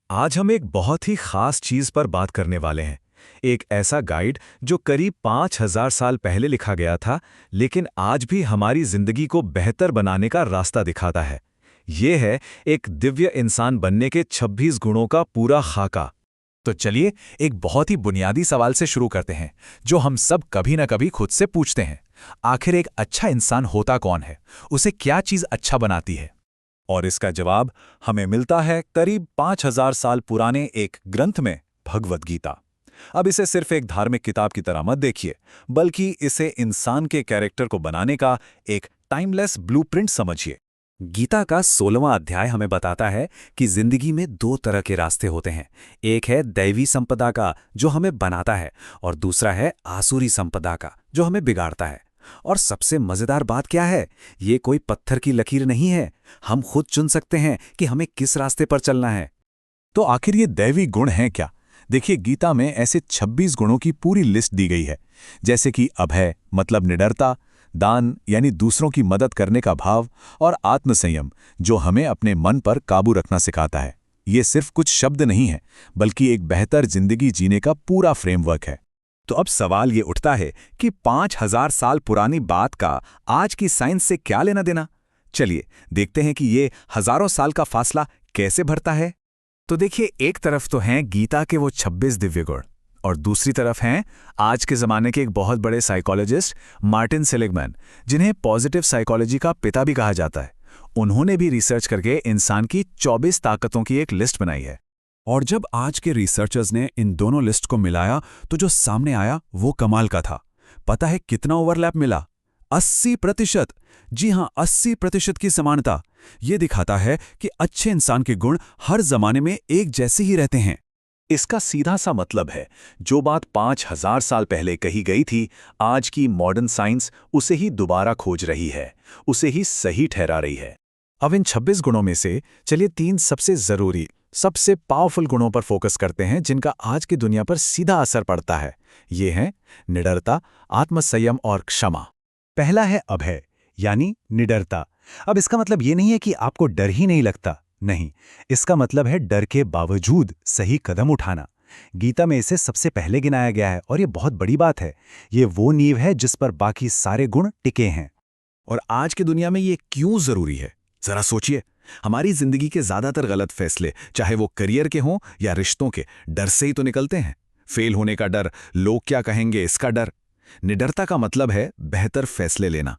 आज हम एक बहुत ही खास चीज पर बात करने वाले हैं। एक ऐसा गाइड जो करीब 5000 साल पहले लिखा गया था, लेकिन आज भी हमारी जिंदगी को बेहतर बनाने का रास्ता दिखाता है। ये है एक दिव्य इंसान बनने के 26 गुणों का पूरा खाका। तो चलिए एक बहुत ही बुनियादी सवाल से शुरू करते हैं, जो हम सब कभी ना कभी खुद से पूछते हैं। आखिर एक अच्छा इंसान होता कौन है? उसे क्या चीज अच्छा बनाती है? और इसका जवाब हमें मिलता है करीब 5000 साल पुराने एक ग्रंथ में, भगवद गीता। अब इसे सिर्फ एक धार्मिक किताब की तरह मत देखिए, बल्कि इसे इंसान के कैरेक्टर को बनाने का एक टाइमलेस ब्लूप्रिंट समझिए। गीता का 16वां अध्याय हमें बताता है कि जिंदगी में दो तरह के रास्ते होते हैं। एक है दैवी संपदा का, जो हमें बनाता है, और दूसरा है आसुरी संपदा का, जो हमें बिगाड़ता है। और सबसे मजेदार बात क्या है? ये कोई पत्थर की लकीर नहीं है। हम खुद चुन सकते हैं कि हमें किस रास्ते पर चलना है। तो आखिर ये दैवी गुण हैं क्या? देखिए, गीता में ऐसे 26 गुणों की पूरी लिस्ट दी गई है, जैसे कि अभय मतलब निडरता, दान यानी दूसरों की मदद करने का भाव, और आत्मसंयम जो हमें अपने मन पर काबू रखना सिखाता है। ये सिर्फ कुछ शब्द नहीं है, बल्कि एक बेहतर जिंदगी जीने का पूरा फ्रेमवर्क है। तो अब सवाल ये उठता है कि 5000 साल पुरानी बात का आज की साइंस से क्या लेना देना? चलिए देखते हैं कि ये हजारों साल का फासला कैसे भरता है। तो देखिए, एक तरफ तो हैं गीता के वो 26 दिव्य गुण, और दूसरी तरफ हैं आज के ज़माने के एक बहुत बड़े साइकोलॉजिस्ट मार्टिन सेलिगमैन, जिन्हें पॉजिटिव साइकोलॉजी का पिता भी कहा जाता है। उन्होंने भी रिसर्च करके इंसान की 24 ताकतों की एक लिस्ट बनाई है। और जब आज के रिसर्चर्स ने इन दोनों लिस्ट को मिलाया, तो जो सामने आया वो कमाल का था। पता है कितना ओवरलैप मिला? 80%। जी हां, 80% की समानता। ये दिखाता है कि अच्छे इंसान के गुण हर जमाने में एक जैसे ही रहते हैं। इसका सीधा सा मतलब है, जो बात 5000 साल पहले कही गई थी, आज की मॉडर्न साइंस उसे ही दोबारा खोज रही है, उसे ही सही ठहरा रही है। अब इन 26 गुणों में से चलिए 3 सबसे जरूरी, सबसे पावरफुल गुणों पर फोकस करते हैं, जिनका आज की दुनिया पर सीधा असर पड़ता है। ये हैं निडरता, आत्मसंयम और क्षमा। पहला है अभय, यानी निडरता। अब इसका मतलब ये नहीं है कि आपको डर ही नहीं लगता, नहीं। इसका मतलब है डर के बावजूद सही कदम उठाना। गीता में इसे सबसे पहले गिनाया गया है, और ये बहुत बड़ी बात है। ये वो नींव है जिस पर बाकी सारे गुण टिके हैं। और आज की दुनिया में ये क्यों जरूरी है? जरा सोचिए। हमारी जिंदगी के ज्यादातर गलत फैसले, चाहे वो करियर के हों या रिश्तों के, डर से ही तो निकलते हैं। फेल होने का डर, लोग क्या कहेंगे इसका डर। निडरता का मतलब है बेहतर फैसले लेना।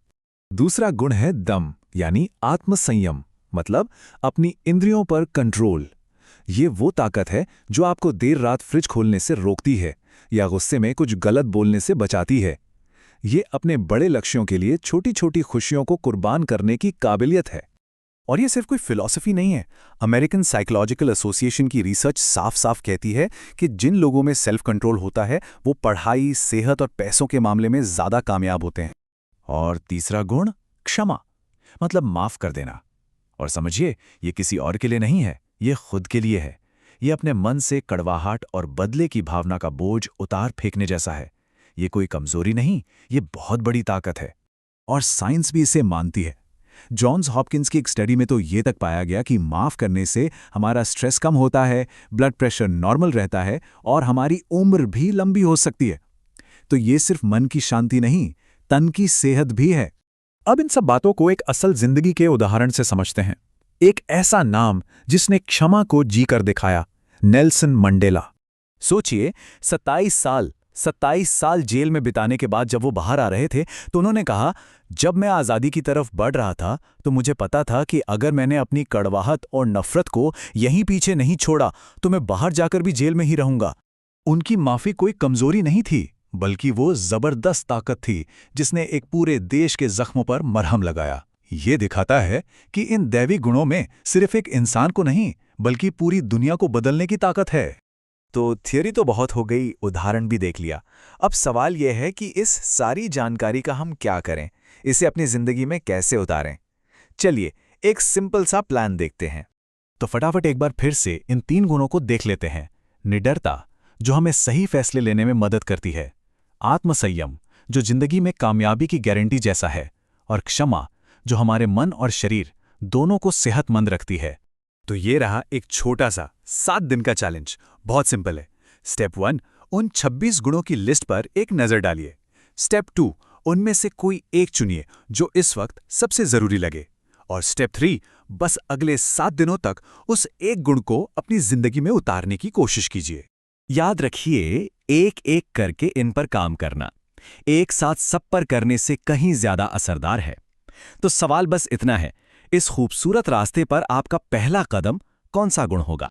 दूसरा गुण है दम, यानी आत्मसंयम, मतलब अपनी इंद्रियों पर कंट्रोल। ये वो ताकत है जो आपको देर रात फ्रिज खोलने से रोकती है, या गुस्से में कुछ गलत बोलने से बचाती है। ये अपने बड़े लक्ष्यों के लिए छोटी छोटी खुशियों को कुर्बान करने की काबिलियत है। और ये सिर्फ कोई फिलॉसफी नहीं है। अमेरिकन साइकोलॉजिकल एसोसिएशन की रिसर्च साफ साफ कहती है कि जिन लोगों में सेल्फ कंट्रोल होता है, वो पढ़ाई, सेहत और पैसों के मामले में ज्यादा कामयाब होते हैं। और तीसरा गुण क्षमा, मतलब माफ कर देना। और समझिए, ये किसी और के लिए नहीं है, ये खुद के लिए है। ये अपने मन से कड़वाहट और बदले की भावना का बोझ उतार फेंकने जैसा है। ये कोई कमजोरी नहीं, ये बहुत बड़ी ताकत है। और साइंस भी इसे मानती है। जॉन्स हॉपकिंस की एक स्टडी में तो ये तक पाया गया कि माफ करने से हमारा स्ट्रेस कम होता है, ब्लड प्रेशर नॉर्मल रहता है, और हमारी उम्र भी लंबी हो सकती है। तो ये सिर्फ मन की शांति नहीं, तन की सेहत भी है। अब इन सब बातों को एक असल जिंदगी के उदाहरण से समझते हैं। एक ऐसा नाम जिसने क्षमा को जी कर दिखाया, नेल्सन मंडेला। सोचिए, 27 साल जेल में बिताने के बाद जब वो बाहर आ रहे थे, तो उन्होंने कहा, जब मैं आज़ादी की तरफ बढ़ रहा था तो मुझे पता था कि अगर मैंने अपनी कड़वाहट और नफरत को यहीं पीछे नहीं छोड़ा तो मैं बाहर जाकर भी जेल में ही रहूंगा। उनकी माफी कोई कमजोरी नहीं थी, बल्कि वो जबरदस्त ताकत थी जिसने एक पूरे देश के जख्मों पर मरहम लगाया। ये दिखाता है कि इन दैवी गुणों में सिर्फ एक इंसान को नहीं, बल्कि पूरी दुनिया को बदलने की ताकत है। तो थियरी तो बहुत हो गई, उदाहरण भी देख लिया। अब सवाल यह है कि इस सारी जानकारी का हम क्या करें, इसे अपनी जिंदगी में कैसे उतारें। चलिए एक सिंपल सा प्लान देखते हैं। तो फटाफट एक बार फिर से इन 3 गुणों को देख लेते हैं। निडरता, जो हमें सही फैसले लेने में मदद करती है। आत्मसंयम, जो जिंदगी में कामयाबी की गारंटी जैसा है। और क्षमा, जो हमारे मन और शरीर दोनों को सेहतमंद रखती है। तो ये रहा एक छोटा सा 7 दिन का चैलेंज। बहुत सिंपल है। स्टेप 1, उन 26 गुणों की लिस्ट पर एक नज़र डालिए। स्टेप 2, उनमें से कोई एक चुनिए जो इस वक्त सबसे ज़रूरी लगे। और स्टेप 3, बस अगले 7 दिनों तक उस एक गुण को अपनी ज़िंदगी में उतारने की कोशिश कीजिए। याद रखिए, एक एक करके इन पर काम करना एक साथ सब पर करने से कहीं ज्यादा असरदार है। तो सवाल बस इतना है, इस खूबसूरत रास्ते पर आपका पहला कदम कौन सा गुण होगा?